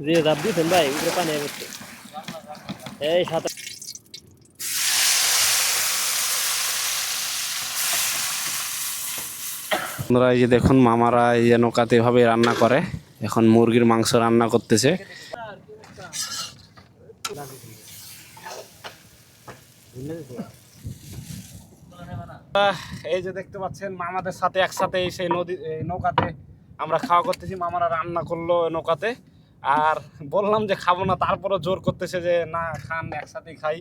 যে জাপ দিছেন ভাই উপরে পানি পড়ছে এই সাঁতার বন্ধুরা এই যে দেখুন মামারা এই যে নৌকাতে এভাবে রান্না করে এখন মুরগির মাংস রান্না করতেছে এই যে দেখতে পাচ্ছেন মামাদের সাথে একসাথে সেই নদী নৌকাতে আমরা খাওয়া করতেছি মামারা রান্না করলো নৌকাতে আর বললাম যে খাবো না তারপরে জোর করতেছে যে না খান একসাথেই খাই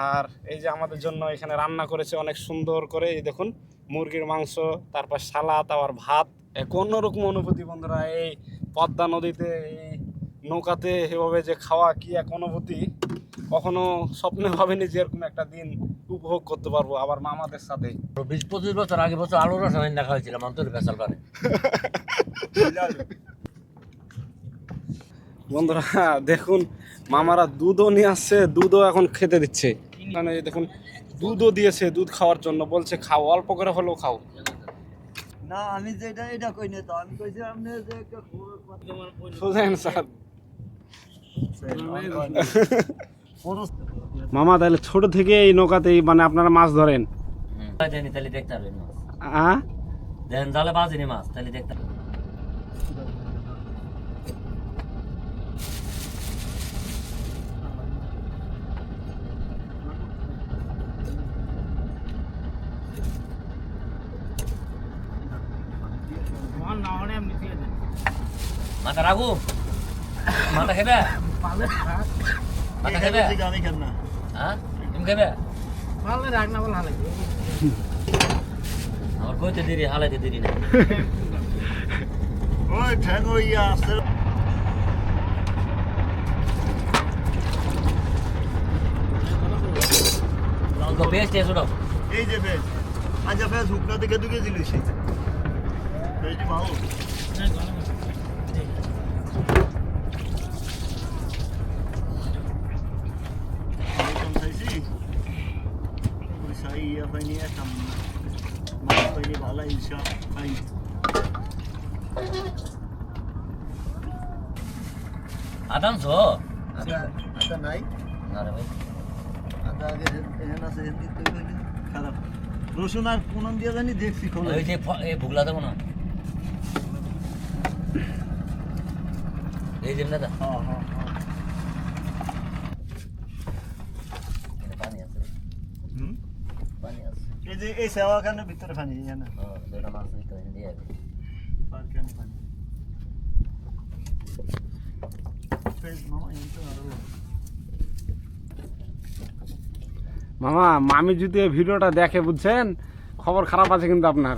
আর এই যে আমাদের জন্য এখানে রান্না করেছে অনেক সুন্দর করে এই দেখুন মুরগির মাংস তারপর সালাদ আবার ভাত এক অন্যরকম অনুভূতি বন্ধুরা এই পদ্মা নদীতে এই নৌকাতে এভাবে যে খাওয়া কি এক অনুভূতি কখনো স্বপ্নে ভাবিনি যে এরকম একটা দিন উপভোগ করতে পারবো আবার মামাদের সাথে 20-25 বছর আগে বছর আলুর রসায়ন দেখা হয়েছিল অন্তর বেসাল পারে বন্ধুরা দেখুন মামারা দুধও নিয়ে আসছে দুধও এখন খেতে দিচ্ছে মানে দেখুন দুধও দিয়েছে দুধ খাওয়ার জন্য বলছে খাও অল্প করে হলেও খাও না আমি যেটা এটা কই না তো আমি কইছি আপনি যে সোজেন স্যার মামা তাহলে ছোট থেকে এই নৌকাতেই মানে আপনারা মাছ ধরেন জানি তাহলে দেখতে পারবেন মাছ হ্যাঁ দেন জালে বাজেনি মাছ তাহলে দেখতে মাথা রাখু মাথা খেবে মাথা খেবে আমি কেন না হ্যাঁ তুমি খেবে ভালো রাখ না বল ভালো আমার কইতে দেরি হালাইতে দেরি না ওই ঠ্যাং হইয়া আসছে তো পেস্ট এসো দাও এই যে বেশ আচ্ছা বেশ হুকনা থেকে ঢুকে দিল সেই বেশি ভালো iya pa niya tam mas pa ni bala insha ay Adam so ada nai না রে ভাই ada aage ehna se hindi to koi খারাপ রসুন আর কোন দিয়া জানি দেখছি কোন ওই যে এই ভুগলা দেবো না এই যেমন না হ্যাঁ হ্যাঁ পানি আছে হুম পানি আছে এই যে এই সেবা কানে ভিতরে পানি জানা দুইটা মাছ দিতে হয় দিয়ে পার কানে পানি ফেস মামা ইনতো আরো মামা মামি যদি এই ভিডিওটা দেখে বুঝছেন খবর খারাপ আছে কিন্তু আপনার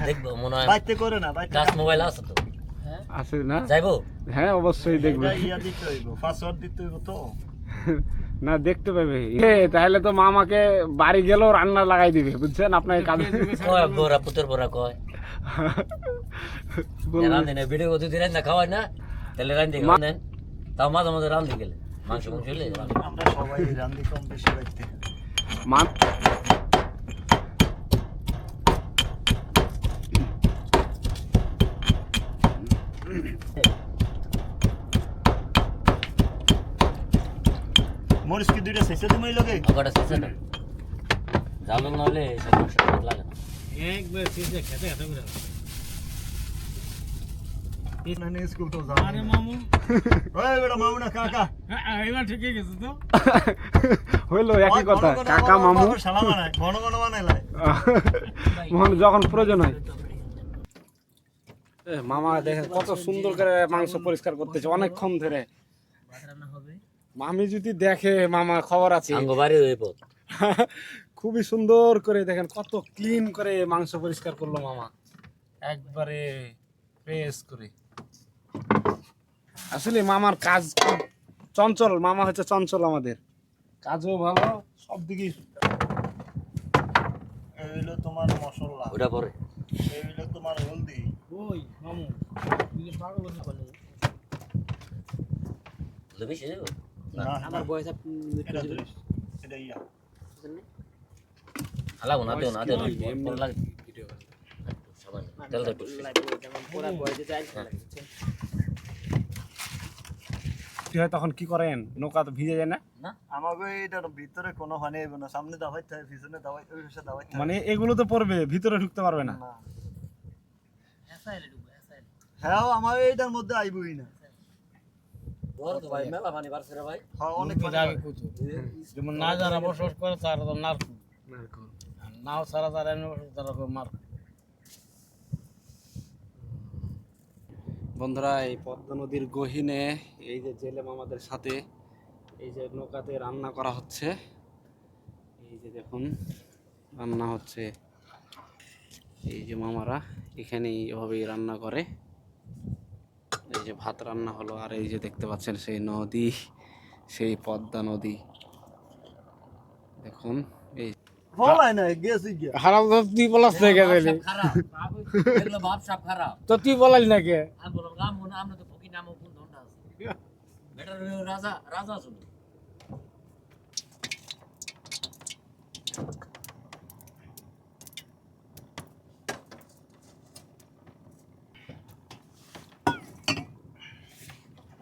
দেখবো মনে হয় বাইতে করে না বাইতে কাজ মোবাইল আছে তো আছে না যাইবো হ্যাঁ অবশ্যই দেখবে ইয়া দিতে হইব পাসওয়ার্ড দিতে হইব তো না দেখতে পাবে তাহলে তো মামাকে বাড়ি গেলেও রান্না লাগাই দিবে বুঝছেন আপনাকে কাজ কয় বড়া পুতর বড়া কয় রান্ধে না ভিডিও কত দিন না খাওয়াই না তাহলে রান্ধে খাওয়ান তাও মাঝে মাঝে রান্ধে গেলে মাংস মাংস হলে আমরা সবাই রান্দি কম বেশি রাখতে মা মরিস কি দুইটা শেষে তুমি লগে আগটা শেষে না জালো না হলে সব মাংস ভালো লাগে না একবার সিজে খেতে খেতে করে নানি স্কুল তো যাও আরে মামু ওই বেটা মামু না কাকা এবার ঠিকই গেছে তো হইলো একই কথা কাকা মামু সালাম বানায় ঘন ঘন বানাইলাই মোহন যখন প্রয়োজন হয় মামা দেখেন কত সুন্দর করে মাংস পরিষ্কার করতেছে অনেকক্ষণ ধরে রান্না হবে মামি যদি দেখে মামা খবর আছে আঙ্গ বাড়ি হয়ে পথ খুবই সুন্দর করে দেখেন কত ক্লিন করে মাংস পরিষ্কার করলো মামা একবারে ফ্রেশ করে আসলে মামার কাজ খুব চঞ্চল মামা হচ্ছে চঞ্চল আমাদের কাজও ভালো সব দিকে এই হলো তোমার মশলা ওটা পরে এই হলো তোমার হলদি ওই মামু তুই পাগল হয়ে গেলি লবি সে যাবো না আমার বয়স এটা ইয়া হালাবো না দেও না দেও না লাগে সবাই তেল দে যেমন পুরা বয়সে যায় বৃষ্টি হয় তখন কি করেন? নৌকা তো ভিজে যায় না? আমাকে এটার ভিতরে কোনো পানি আইব না, সামনে দাওয়াইতে হয়, পিছনে দাওয়াইতে হয়, ওই পাশে দাওয়াইতে হয়। মানে এগুলো তো পড়বে, ভিতরে ঢুকতে পারবে না। না। হ্যাঁ আমার এইটার মধ্যে আইবই না। বড় তো ভাই মেলা পানি বাড়ছে রে ভাই। হ্যাঁ অনেক পানি যাবে হয়। প্রচুর। যেমন না যারা বসবাস করে তারা তো নারকু, আর নাও ছাড়া যারা এমনি বসবাস তারা খুব মার। বন্ধুরা এই পদ্মা নদীর গহীনে এই যে জেলে মামাদের সাথে এই যে নৌকাতে রান্না করা হচ্ছে, এই যে দেখুন রান্না হচ্ছে। এই যে মামারা এখানে এভাবেই রান্না করে। এই যে ভাত রান্না হলো, আর এই যে দেখতে পাচ্ছেন সেই নদী, সেই পদ্মা নদী দেখুন। এই বলাই না গেছি গিয়া। খারাপ তো তুই বলাস না কে তাইলে? খারাপ এগুলো ভাব সব খারাপ। তো তুই বলালি না কে? আমি বললাম রাম মনে আমরা তো ফকির নামও কোন ধন্ডা আছে বেটার রাজা রাজা শুনো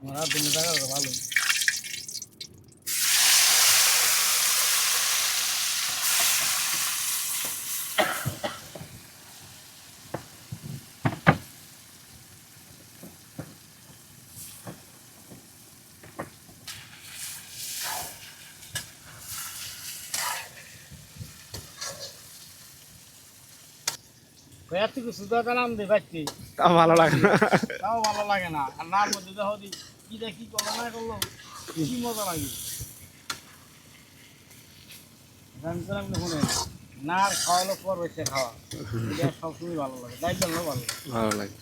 মারা দিনে টাকা তো ভালো। এত কিছু তো নাম দে বাচ্চি, তা ভালো লাগে না। তাও ভালো লাগে না। আর নার মধ্যে দেখো দি কি দেখি করলো না করলো কি মজা লাগে। জানছিলাম না শুনে নার খাওয়ালো পর বসে খাওয়া, এটা সবসময় ভালো লাগে, তাই জন্য ভালো লাগে। ভালো লাগে।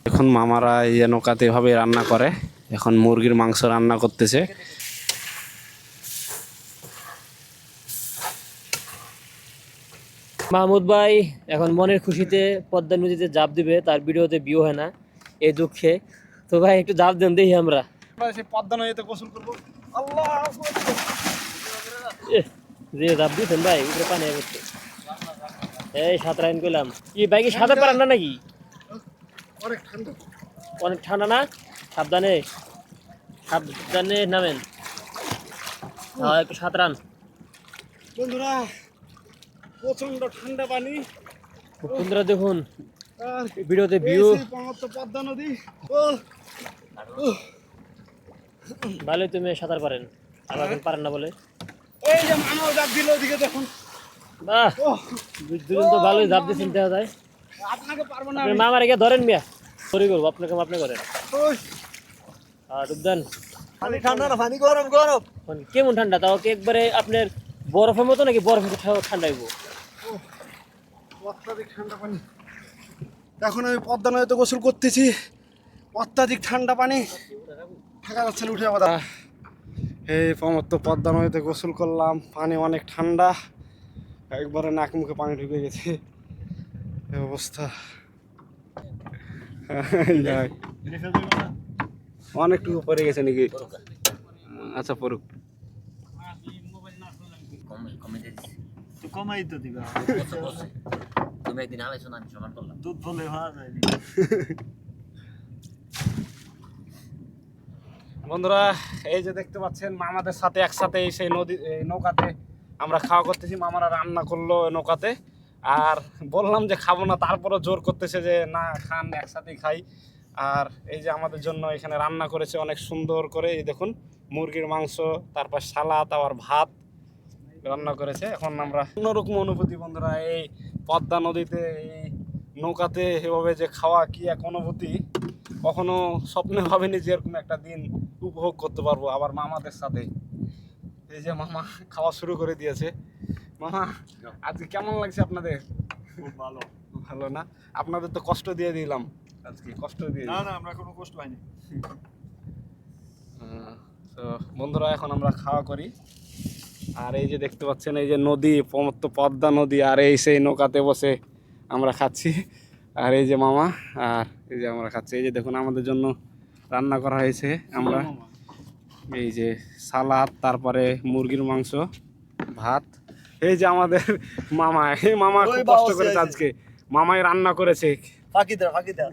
এখন মামারা এই যে নৌকাতে এভাবে রান্না করে, এখন মুরগির মাংস রান্না করতেছে। মাহমুদ ভাই এখন মনের খুশিতে পদ্মা নদীতে জাপ দিবে, তার ভিডিওতে ভিউ হয় না এই দুঃখে। তো ভাই একটু জাপ দেন দেখি আমরা। আমরা সেই পদ্মা নদীতে গোসল করবো। আল্লাহ যে জাপ দিয়েছেন ভাই উপরে পানি পড়ছে। এই সাঁতার আইন করলাম কি ভাই, কি সাঁতার পারেন না নাকি? অনেক ঠান্ডা। অনেক ঠান্ডা না? সাবধানে সাবধানে নামেন। হ্যাঁ একটু সাঁতরান। বন্ধুরা প্রচন্ড ঠান্ডা পানি, বন্ধুরা দেখুন আর ভিডিওতে ভিউ এই সেই পদ্মা নদী। ভালোই, তুমি সাঁতার পারেন, আবার এখন পারেন না বলে। এই যে মামাও জাপ দিল, ওদিকে দেখুন। বাহ, দুজন তো ভালোই জাপ দিয়ে চিনতে যায়। আপনাকে পারবো না আপনি মামার গিয়ে ধরেন মিয়া, সরি করবো আপনাকে, আপনি করেন। ওই, আর ডুব দেন। পানি ঠান্ডা না, পানি গরম গরম। কেমন ঠান্ডা? তাও কি একবারে আপনার বরফের মতো নাকি বরফের ঠান্ডা হইব? অত্যাধিক ঠান্ডা পানি। এখন আমি পদ্মা নদীতে গোসল করতেছি, অত্যাধিক ঠান্ডা পানি, থাকা যাচ্ছে না, উঠে আবার। এই সমস্ত পদ্মা নদীতে গোসল করলাম, পানি অনেক ঠান্ডা, একবারে নাক মুখে পানি ঢুকে গেছে, এই অবস্থা। যাই, অনেকটুকু পড়ে গেছে নাকি? আচ্ছা পড়ুক। কমে দিয়েছি তো কমাই তো দিবা। তুমি একদিন আলাইছো না, আমি সমান করলাম। দুধ বলে হওয়া যায়। বন্ধুরা এই যে দেখতে পাচ্ছেন মামাদের সাথে একসাথে সেই নদী এই নৌকাতে আমরা খাওয়া করতেছি। মামারা রান্না করলো ওই নৌকাতে, আর বললাম যে খাবো না, তারপরও জোর করতেছে যে না খান, একসাথেই খাই। আর এই যে আমাদের জন্য এখানে রান্না করেছে অনেক সুন্দর করে, এই দেখুন মুরগির মাংস, তারপর সালাদ, আবার ভাত রান্না করেছে। এখন আমরা অন্যরকম অনুভূতি বন্ধুরা, এই পদ্মা নদীতে এই নৌকাতে এভাবে যে খাওয়া কি এক অনুভূতি, কখনো স্বপ্নে ভাবিনি যে এরকম একটা দিন উপভোগ করতে পারবো আবার মামাদের সাথে। এই যে মামা খাওয়া শুরু করে দিয়েছে। মামা আজকে কেমন লাগছে আপনাদের? খুব ভালো। ভালো না? আপনাদের তো কষ্ট দিয়ে দিলাম আজকে, কষ্ট দিয়ে না না, আমরা কোনো কষ্ট পাইনি। তো বন্ধুরা এখন আমরা খাওয়া করি। আর এই যে দেখতে পাচ্ছেন এই যে নদী, পদ্মা নদী, আর এই সেই নৌকাতে বসে আমরা খাচ্ছি। আর এই যে মামা, আর এই যে আমরা খাচ্ছি। এই যে দেখুন আমাদের জন্য রান্না করা হয়েছে, আমরা এই যে সালাদ, তারপরে মুরগির মাংস, ভাত। এই যে আমাদের মামা, এই মামা খুব কষ্ট করেছে আজকে, মামাই রান্না করেছে। ফাঁকি দা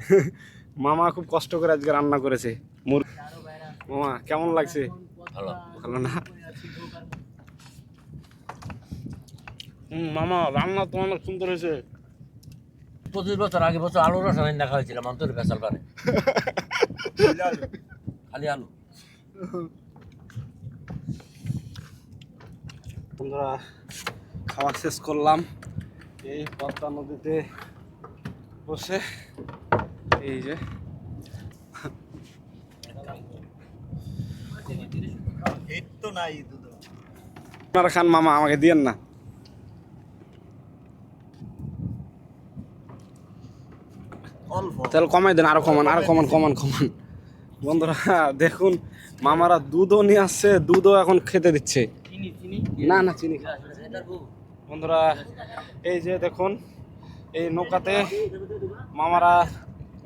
মামা খুব কষ্ট করে আজকে রান্না করেছে মামা কেমন লাগছে? ভালো। ভালো না? মামা রান্না তো অনেক সুন্দর হয়েছে। 25 বছর আগে বছর আলুর রস আমি দেখা হয়েছিলাম অন্তর বেসাল পারে খালি আলু। বন্ধুরা খাওয়া শেষ করলাম এই পদ্মা নদীতে বসে। এই যে হিট তো নাই দুধ আপনারা খান মামা, আমাকে দিয়েন না। অল্প তাহলে কমাই দেন, আরো কমান বন্ধুরা দেখুন মামারা দুধও নিয়ে আসছে, দুধও এখন খেতে দিচ্ছে। না না চিনি খা। বন্ধুরা এই যে দেখুন এই নৌকাতে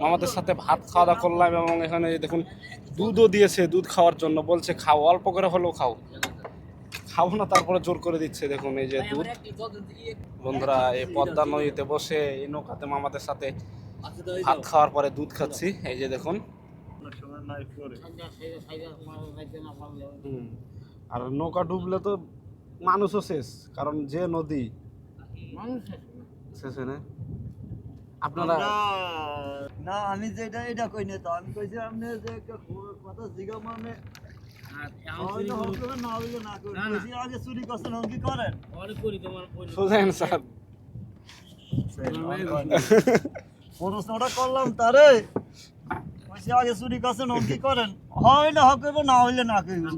মামাদের সাথে ভাত খাওয়া দাওয়া করলাম এবং এখানে দেখুন দুধও দিয়েছে, দুধ খাওয়ার জন্য বলছে খাও, অল্প করে হলেও খাও। খাবো না তারপরে জোর করে দিচ্ছে। দেখুন এই যে দুধ। বন্ধুরা এই পদ্মা নদীতে বসে এই নৌকাতে মামাদের সাথে ভাত খাওয়ার পরে দুধ খাচ্ছি। এই যে দেখুন সময় নাই করে আর নৌকা ডুবলে তো মানুষও শেষ, কারণ যে নদী শেষে না। আপনারা না আমি যেটা এটা কই না, তো আমি কইছি আপনি যে কথা জিগা মানে আগে চুরি করছেন কি করেন সোজা অ্যান্সার। প্রশ্নটা করলাম তারে কইছি আগে চুরি করছেন কি করেন, হয় না হক করবো, না হইলে না করবো।